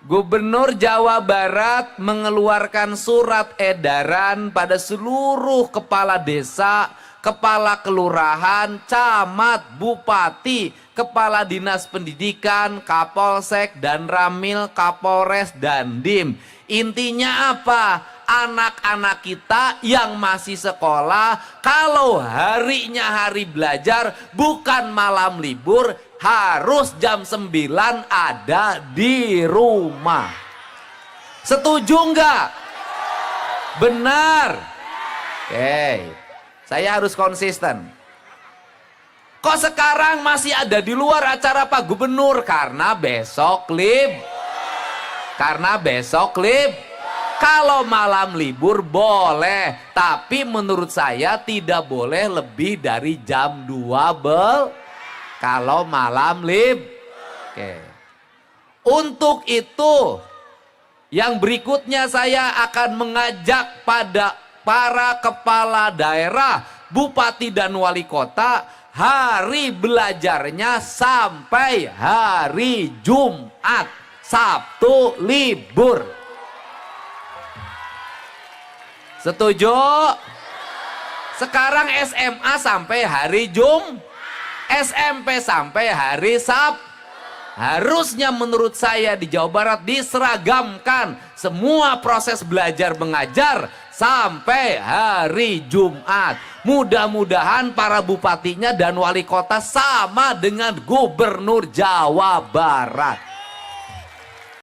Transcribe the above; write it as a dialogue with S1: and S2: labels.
S1: Gubernur Jawa Barat mengeluarkan surat edaran pada seluruh kepala desa, kepala kelurahan, camat, bupati, kepala dinas pendidikan, kapolsek, dan ramil, kapolres, dan dim. Intinya apa? Anak-anak kita yang masih sekolah, kalau harinya hari belajar, bukan malam libur, harus jam 9 ada di rumah. Setuju nggak? Benar. Oke, saya harus konsisten. Kok sekarang masih ada di luar acara Pak Gubernur? Karena besok Kalau malam libur boleh, tapi menurut saya tidak boleh lebih dari jam 12 kalau malam Oke. Untuk itu, yang berikutnya saya akan mengajak pada para kepala daerah, bupati dan wali kota, hari belajarnya sampai hari Jumat, Sabtu libur. Setuju? Sekarang SMA sampai hari SMP sampai hari Sabtu. Harusnya menurut saya di Jawa Barat diseragamkan semua proses belajar mengajar sampai hari Jumat. Mudah-mudahan para bupatinya dan wali kota sama dengan Gubernur Jawa Barat.